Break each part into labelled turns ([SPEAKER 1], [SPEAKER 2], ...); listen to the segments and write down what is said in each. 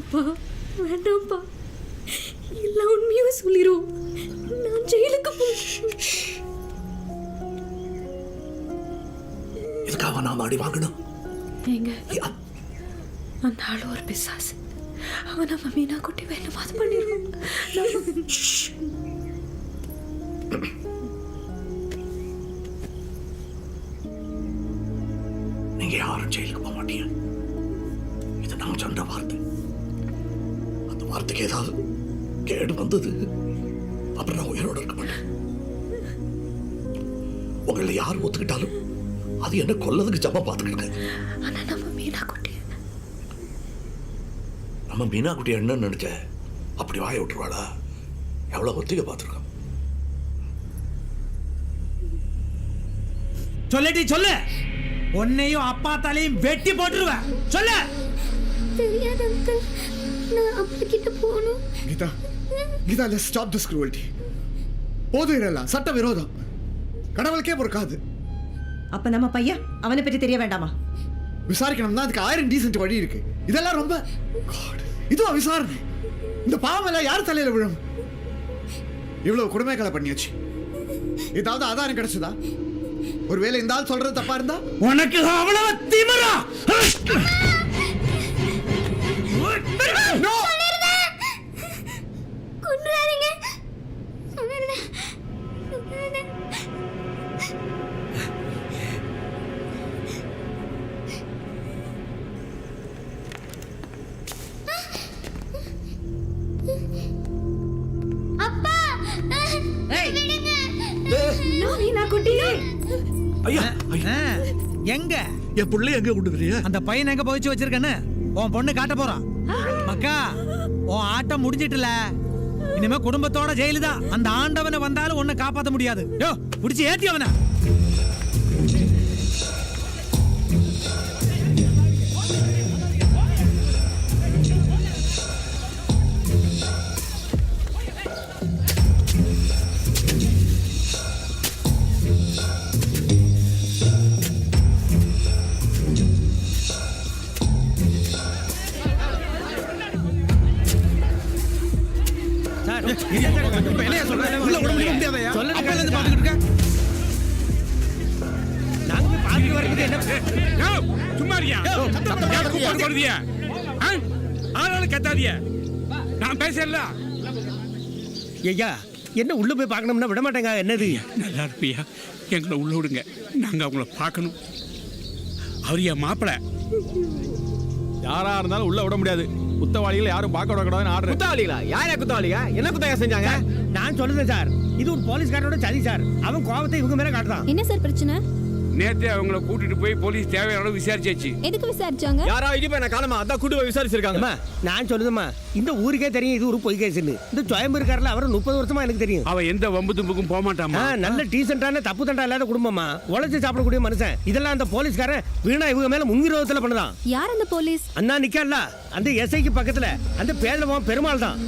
[SPEAKER 1] அப்பா வேண்டாம்ப்பா, எல்லா உண்மையும் சொல்லிரும். நான் ஜெயிலுக்கு
[SPEAKER 2] எதுக்காக நாம அடி வாங்கணும்?
[SPEAKER 1] ஏங்க, அந்த ஆளு ஒரு பிசாசு. அவன் நம்ம மீனா குட்டி வேலை மாது பண்ணிடுவோம்.
[SPEAKER 2] நீங்க யாரும் ஜெயிலுக்கு போக மாட்டீங்க. இது நான் சொன்ன வார்த்தை. அந்த வார்த்தைக்கு ஏதாவது கேடு வந்தது அப்புறம் நான் உயிரோட இருக்க மாட்டேன். உங்களை யார் ஒத்துக்கிட்டாலும் அது என்ன கொல்லதுக்கு ஜப்பா பார்த்துக்கிட்டு.
[SPEAKER 1] ஆனா நம்ம மீனா
[SPEAKER 2] குட்டி என்ன நினைச்ச அப்படி வாய விட்டுருவாளா? எவ்வளவு ஒத்திக பார்த்துருக்கோம்.
[SPEAKER 3] சொல்லி சொல்லு, உன்னையும் அப்பா தலையும் வெட்டி போட்டுருவேன். சொல்லு.
[SPEAKER 1] தெரியாது அங்கிள், நான் அப்பா கிட்ட போகணும்.
[SPEAKER 4] Geetha, let's stop this cruelty. போதும், இதெல்லாம் சட்ட விரோதம், கடவுளுக்கே பொறுக்காது.
[SPEAKER 5] அப்ப நம்ம பையன் அவனை பற்றி தெரிய வேண்டாமா?
[SPEAKER 4] விசாரிக்கணும்னா அதுக்கு 1000 டீசென்ட் வழி இருக்கு. இதெல்லாம் ரொம்ப இதுவா விசாரணை? இந்த பாவம் எல்லாம் யார் தலையில விழும்? இவ்வளவு கொடுமைகளை பண்ணியாச்சு, ஏதாவது ஆதாரம் கிடைச்சதா? ஒருவேளை இந்த ஆள் சொல்றது தப்பா இருந்தா?
[SPEAKER 3] உனக்கு அவ்வளவு திமிரா? எங்க
[SPEAKER 2] என் பிள்ளை எங்க கொண்டு வரியா?
[SPEAKER 3] அந்த பையன் எங்க போயிச்சு வச்சிருக்கேன்னு உன் பொண்ணு காட்ட போறான். மக்கா, உன் ஆட்டம் முடிஞ்சிட்டுல. இனிமே குடும்பத்தோட ஜெயிலு தான். அந்த ஆண்டவனை வந்தாலும் உன்னை காப்பாற்ற முடியாது. யோ, புடிச்சு ஏத்தி அவனை.
[SPEAKER 6] என்ன உள்ள போய் பார்க்கணும்னா விட மாட்டேங்க. என்னது?
[SPEAKER 7] நல்லா இருப்பியா? எங்களை உள்ள விடுங்க, நாங்க அவங்கள பார்க்கணும். அவர் என் மாப்பிள்ள.
[SPEAKER 8] யாரா இருந்தாலும் உள்ள விட முடியாது. குத்தவாளிகளை யாரும் பார்க்க விடக்கூடாதுன்னு ஆர்டர்.
[SPEAKER 6] குத்தவாளிகளா? யாரா குத்தவாளிங்க? என்ன குத்தகை செஞ்சாங்க? நான் சொல்லுதேன் சார், இது ஒரு போலீஸ்காரனோட சதி சார். அவன் கோபத்தை இவங்க மேல காட்டுறான்.
[SPEAKER 1] என்ன சார் பிரச்சனை?
[SPEAKER 7] நேத்தே அவங்கள கூட்டிட்டு போய் போலீஸ் தேவையான அளவு விசாரிச்சாச்சு.
[SPEAKER 1] எதுக்கு விசாரிச்சாங்க?
[SPEAKER 6] யாரா இடிப்பா நான் காணமா அதான் கூட்டி போய் விசாரிச்சிருக்காங்க. நான் சொல்லுதேம்மா, இந்த ஊருக்கே தெரியும் இது ஒரு பொய் கேஸ்னு. இந்த சுயம்பு இருக்காருல, அவர் 30 வருஷமா எனக்கு தெரியும்.
[SPEAKER 7] அவன் எந்த வம்பு தும்புக்கும் போக மாட்டாமா.
[SPEAKER 6] நல்ல டீசென்டான தப்பு தண்டா இல்லாத குடும்பமா, உழைச்சு சாப்பிடக்கூடிய மனுஷன். இதெல்லாம் அந்த போலீஸ்காரன் வீணா இவங்க மேல முன்விரோதத்துல பண்ணுதான்.
[SPEAKER 1] யார் அந்த போலீஸ்?
[SPEAKER 6] அண்ணா நிக்கல அந்த எஸ்ஐக்கு பக்கத்துல அந்த பேர்லவன் பெருமாள் தான்.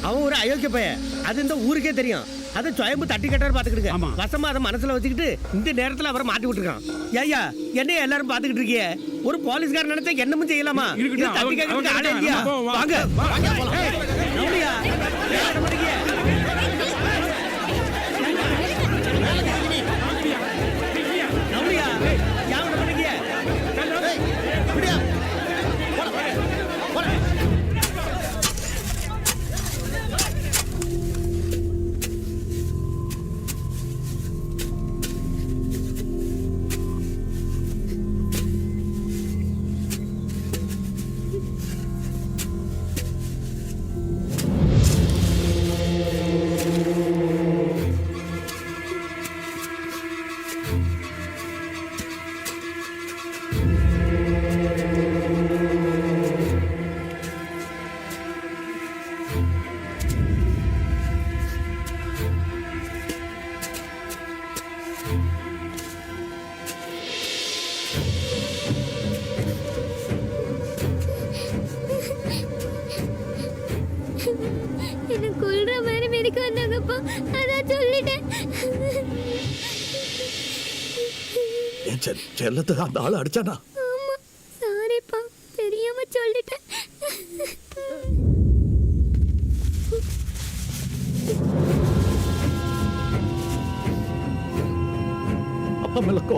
[SPEAKER 6] அவன் ஒரு அயோக்கிய பையன், அது இந்த ஊருக்கே தெரியும். அதை சுயம்பு தட்டி கட்டாரு பாத்துக்கிடுங்க. வசமா அதை மனசுல வச்சுக்கிட்டு இந்த நேரத்துல அவரை மாட்டி விட்டுருக்கான். ஐயா, என்னைய எல்லாரும் பாத்துக்கிட்டு இருக்கீங்க? ஒரு போலீஸ்காரன் நினைச்சா என்னமும் செய்யலாமா? தட்டி கேட்கறதுக்கு ஆளே இல்லையா? வாங்க
[SPEAKER 1] என்ன கொல்ற மாதிரி மெடிக்க வந்தாங்கப்பா, அதான் சொல்லிட்டேன்.
[SPEAKER 2] என் செல்லத்தை அந்த ஆள் அடிச்சானா?
[SPEAKER 1] ஆமா, சாரிப்பா.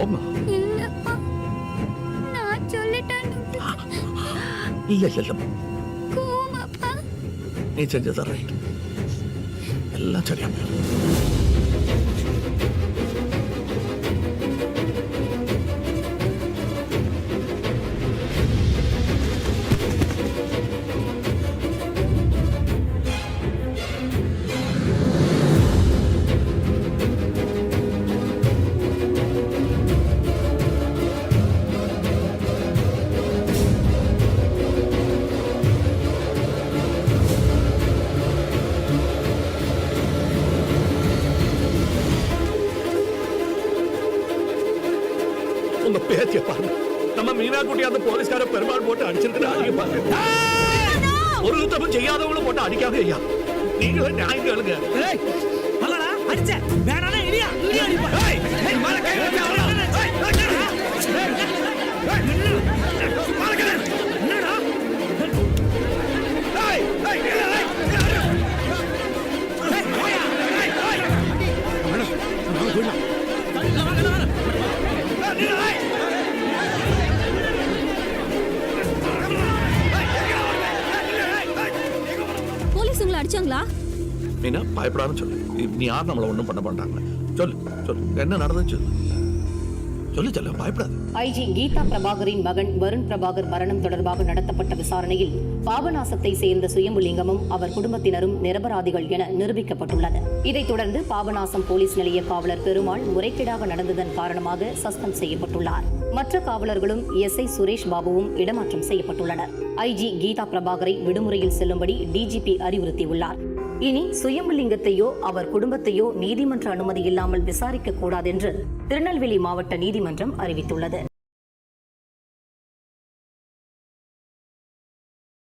[SPEAKER 2] போம்மா.
[SPEAKER 1] இல்லப்பா நான் சொல்லிட்டேன்
[SPEAKER 2] இல்ல இல்ல இல்ல,
[SPEAKER 1] கோவமாப்பா.
[SPEAKER 2] நீ செஞ்சதான் ரைட். எல்லாம் சரியா போயிடும். உங்க பேத்திய பாருங்க. நம்ம மீனா குட்டி அந்த போலீஸ்கார பெருமாள் போட்டு அடிச்சிருக்கிற அடிக்க பாருங்க. ஒரு தப்பும் செய்யாதவங்களும் போட்டு அடிக்காத ஐயா. நீங்களும் நியாயம் கேளுங்க.
[SPEAKER 3] ஏய் மகளா அடிச்ச வேணானே இடியா இடியா அடிப்பா. ஏய் ஏய் மேல கை வச்சு அவள. ஏய் என்னடா? ஏய் மேல கை. என்னடா? ஏய் ஏய் ஏய் ஏய் போயா. ஏய் ஏய் மேடம் நம்ம போய்டலாம்.
[SPEAKER 1] போலீஸ் உங்களை அடிச்சாங்களா?
[SPEAKER 2] மீனா பயப்படாதுன்னு சொல்லு. நீ யார் நம்மள ஒண்ணும் பண்ண மாட்டாங்க. சொல்லு சொல்லு என்ன நடந்துச்சு சொல்லு சொல்லு, பயப்படாது.
[SPEAKER 9] ஐஜி கீதா பிரபாகரின் மகன் வருண் பிரபாகர் மரணம் தொடர்பாக நடத்தப்பட்ட விசாரணையில் பாபநாசத்தை சேர்ந்த சுயம்புலிங்கமும் அவர் குடும்பத்தினரும் நிரபராதிகள் என நிரூபிக்கப்பட்டுள்ளது. இதைத் தொடர்ந்து பாபநாசம் போலீஸ் நிலைய காவலர் பெருமாள் முறைகேடாக நடந்ததன் காரணமாக சஸ்பெண்ட் செய்யப்பட்டுள்ளார். மற்ற காவலர்களும் எஸ்ஐ சுரேஷ் பாபுவும் இடமாற்றம் செய்யப்பட்டுள்ளனர். ஐஜி கீதா பிரபாகரை விடுமுறையில் செல்லும்படி டிஜிபி அறிவுறுத்தியுள்ளார். இனி சுயம்புலிங்கத்தையோ அவர் குடும்பத்தையோ நீதிமன்ற அனுமதி இல்லாமல் விசாரிக்க கூடாதென்று திருநெல்வேலி மாவட்ட நீதிமன்றம் அறிவித்துள்ளது.